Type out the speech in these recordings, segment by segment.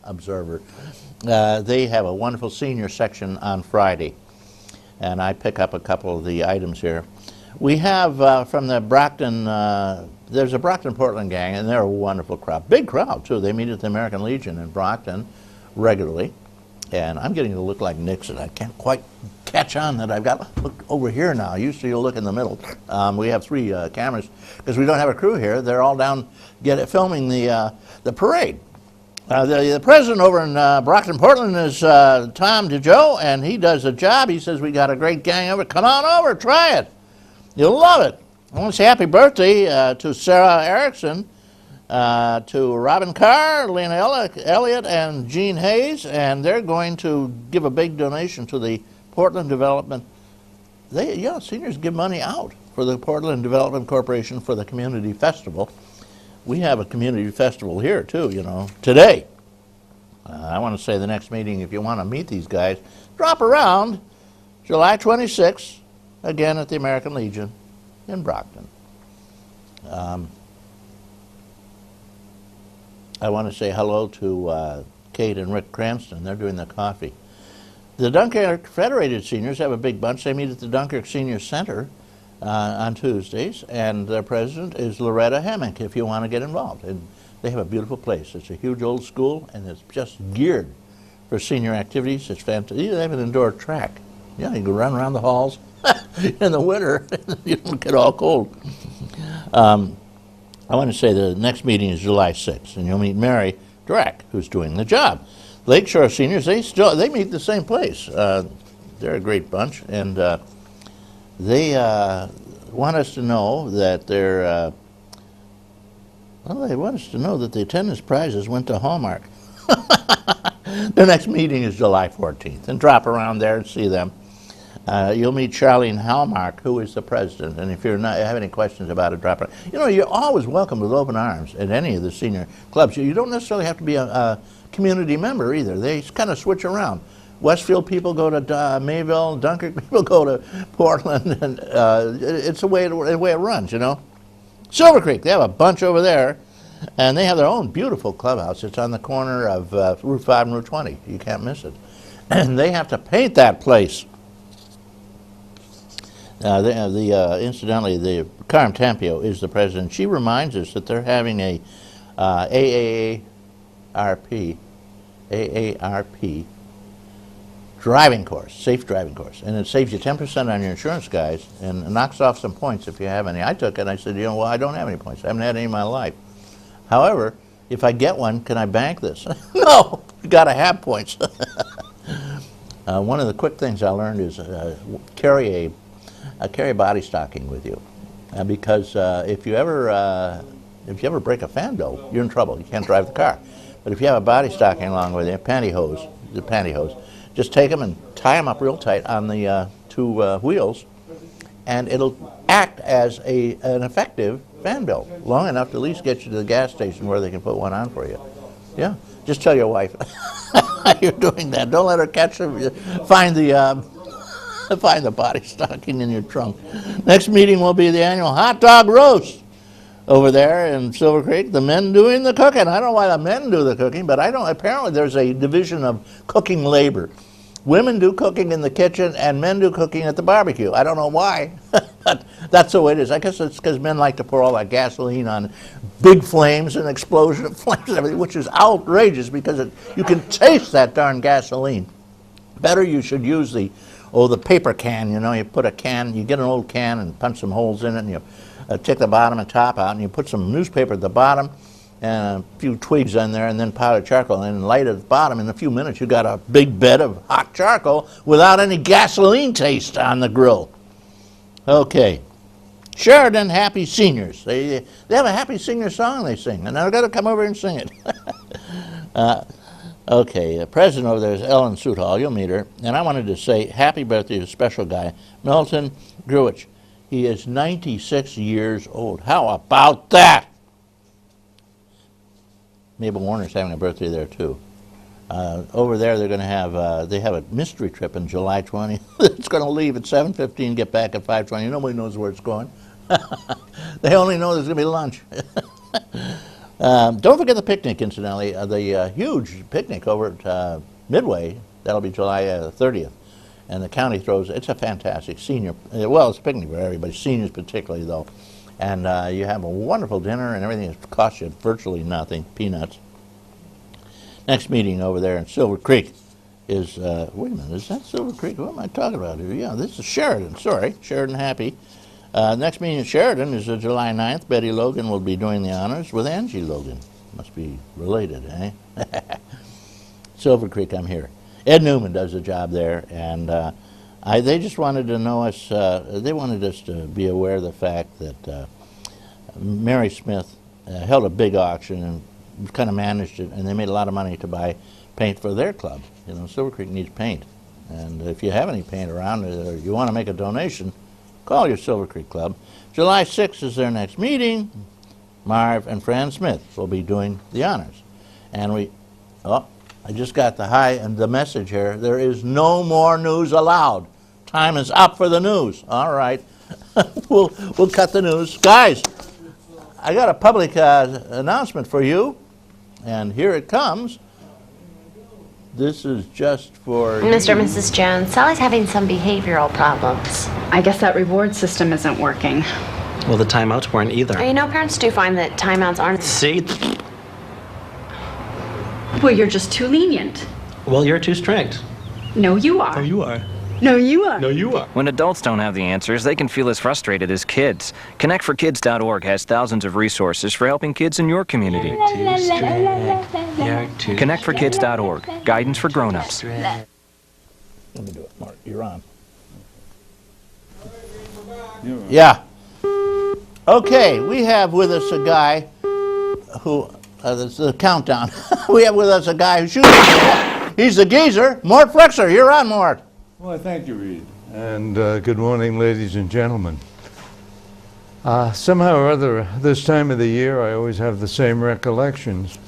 observer. They have a wonderful senior section on Friday, and I pick up a couple of the items here. We have from the Brockton, there's a Brockton Portland gang, and they're a wonderful crowd. Big crowd, too. They meet at the American Legion in Brockton regularly, and I'm getting to look like Nixon. I can't quite catch on that I've got to look over here now. Usually you'll look in the middle. We have 3 cameras because we don't have a crew here. They're all down filming the parade. The president over in Brockton, Portland is Tom DeJoe, and he does a job. He says, we got a great gang over. Come on over, try it. You'll love it. I want to say happy birthday to Sarah Erickson, to Robin Carr, Lena Elliott, and Gene Hayes, and they're going to give a big donation to the Portland Development. Seniors give money out for the Portland Development Corporation for the Community Festival. We have a community festival here too, today. I want to say the next meeting, if you want to meet these guys, drop around July 26th, again at the American Legion in Brockton. I want to say hello to Kate and Rick Cranston. They're doing the coffee. The Dunkirk Federated Seniors have a big bunch. They meet at the Dunkirk Senior Center on Tuesdays, and their president is Loretta Hemmick, if you want to get involved. And they have a beautiful place. It's a huge old school, and it's just geared for senior activities. It's fantastic. They have an indoor track. Yeah, you can run around the halls in the winter. You don't get all cold. I want to say the next meeting is July 6th, and you'll meet Mary Drack, who's doing the job. Lakeshore Seniors, they meet the same place. They're a great bunch, and they want us to know that they want us to know that the attendance prizes went to Hallmark. Their next meeting is July 14th, and drop around there and see them. You'll meet Charlene Hallmark, who is the president, and if you have any questions about it, drop it. You're always welcome with open arms at any of the senior clubs. You don't necessarily have to be a community member either. They kind of switch around. Westfield people go to Mayville, Dunkirk people go to Portland, and it's the way it runs, Silver Creek, they have a bunch over there, and they have their own beautiful clubhouse. It's on the corner of Route 5 and Route 20. You can't miss it. And they have to paint that place. Incidentally, the Carmen Tampio is the president. She reminds us that they're having a AARP driving course, safe driving course, and it saves you 10% on your insurance, guys, and knocks off some points if you have any. I took it, and I said, I don't have any points. I haven't had any in my life. However, if I get one, can I bank this? No, you got to have points. One of the quick things I learned is carry a body stocking with you, because if you ever break a fendo, you're in trouble. You can't drive the car. But if you have a body stocking along with you, pantyhose, just take them and tie them up real tight on the 2 wheels, and it'll act as an effective fan belt, long enough to at least get you to the gas station where they can put one on for you. Yeah, just tell your wife you're doing that. Don't let her catch them. Find the body stocking in your trunk. Next meeting will be the annual hot dog roast over there in Silver Creek. The men doing the cooking. I don't know why the men do the cooking, but apparently there's a division of cooking labor. Women do cooking in the kitchen and men do cooking at the barbecue. I don't know why, but that's the way it is. I guess it's because men like to pour all that gasoline on big flames and explosion of flames and everything, which is outrageous because you can taste that darn gasoline. Better you should use the paper can, you put a can, you get an old can and punch some holes in it, and you take the bottom and top out, and you put some newspaper at the bottom and a few twigs in there, and then powdered charcoal, and then light at the bottom. In a few minutes, you got a big bed of hot charcoal without any gasoline taste on the grill. Okay. Sheridan Happy Seniors. They have a happy senior song they sing, and I've got to come over and sing it. Okay, the president over there is Ellen Soothall. You'll meet her. And I wanted to say happy birthday to a special guy, Milton Gruich. He is 96 years old. How about that? Mabel Warner's having a birthday there, too. Over there, they're going to have, they have a mystery trip in July 20th. It's going to leave at 7:15, get back at 5:20. Nobody knows where it's going. They only know there's going to be lunch. Don't forget the picnic, incidentally, the huge picnic over at Midway. That'll be July 30th. And the county throws, it's a fantastic senior, well, it's a picnic for everybody, seniors particularly, though. And you have a wonderful dinner and everything. It costs you virtually nothing, peanuts. Next meeting over there in Silver Creek is, wait a minute, is that Silver Creek? What am I talking about here? Yeah, this is Sheridan, sorry, Sheridan Happy. Next meeting in Sheridan is July 9th. Betty Logan will be doing the honors with Angie Logan. Must be related, eh? Silver Creek, I'm here. Ed Newman does a job there, and they just wanted to know us, they wanted us to be aware of the fact that Mary Smith held a big auction and kind of managed it, and they made a lot of money to buy paint for their club. You know, Silver Creek needs paint, and if you have any paint around or you want to make a donation, call your Silver Creek Club. July 6th is their next meeting. Marv and Fran Smith will be doing the honors. And I just got the message here. There is no more news allowed. Time is up for the news. All right. we'll cut the news. Guys, I got a public announcement for you, and here it comes. This is just for Mr. and Mrs. Jones, Sally's having some behavioral problems. I guess that reward system isn't working. Well, the timeouts weren't either. You know, parents do find that timeouts aren't... See? Well, you're just too lenient. Well, you're too strict. No, you are. No, you are. No, you are. No, you are. When adults don't have the answers, they can feel as frustrated as kids. ConnectForKids.org has thousands of resources for helping kids in your community. You're too strict. You're too ConnectForKids.org, guidance for grown-ups. Let me do it, Mark. You're on. Yeah. Okay, we have with us a guy who, this is the countdown. We have with us a guy who shoots. He's the geezer, Mort Flexer. You're on, Mort. Well, thank you, Reed. And good morning, ladies and gentlemen. Somehow or other, this time of the year, I always have the same recollections.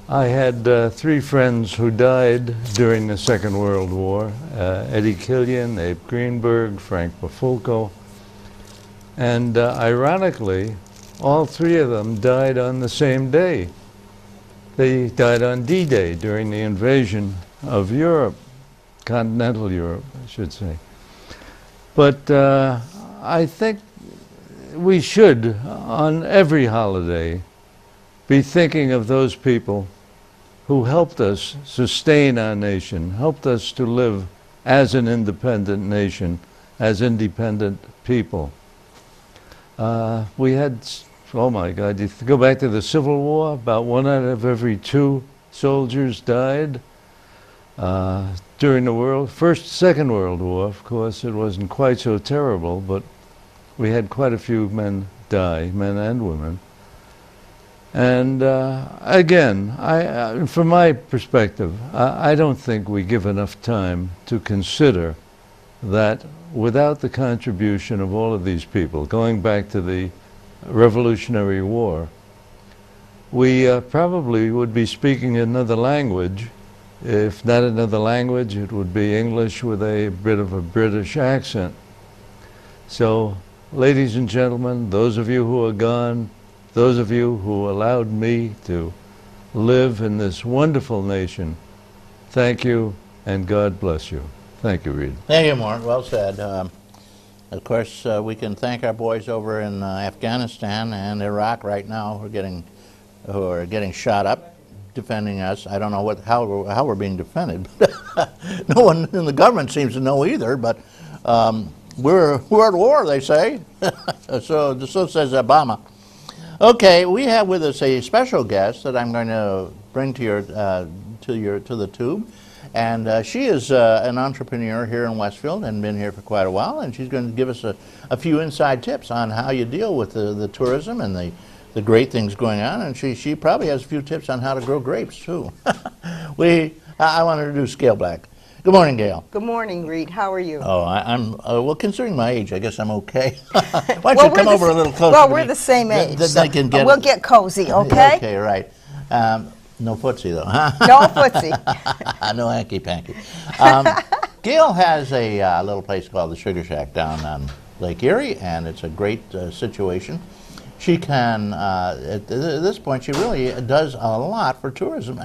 I had 3 friends who died during the Second World War. Eddie Killian, Abe Greenberg, Frank Bafulco. And ironically, all 3 of them died on the same day. They died on D-Day during the invasion of Europe, continental Europe, I should say. But I think we should, on every holiday, be thinking of those people who helped us sustain our nation, helped us to live as an independent nation, as independent people. We had, oh my God, you go back to the Civil War, about 1 out of every 2 soldiers died. During the Second World War, of course, it wasn't quite so terrible, but we had quite a few men die, men and women. And again, from my perspective, I don't think we give enough time to consider that without the contribution of all of these people, going back to the Revolutionary War, we probably would be speaking another language. If not another language, it would be English with a bit of a British accent. So, ladies and gentlemen, those of you who are gone, those of you who allowed me to live in this wonderful nation, thank you and God bless you. Thank you, Reed. Thank you, Mort. Well said. Of course, we can thank our boys over in Afghanistan and Iraq right now who are getting shot up, defending us. I don't know how we're being defended. No one in the government seems to know either, but we're at war, they say. so says Obama. Okay, we have with us a special guest that I'm going to bring to the tube. And she is an entrepreneur here in Westfield and been here for quite a while, and she's going to give us a few inside tips on how you deal with the tourism and the great things going on, and she probably has a few tips on how to grow grapes too. I want to introduce Gail Black. Good morning, Gail. Good morning, Reed. How are you? Oh, I'm well, considering my age, I guess I'm okay. Why don't you come over a little closer? Well, to we're me? the same age. I can get we'll get cozy, okay? Okay, right. No footsie, though, huh? No footsie. No hanky-panky. Gail has a little place called the Sugar Shack down on Lake Erie, and it's a great situation. she can, at this point, she really does a lot for tourism.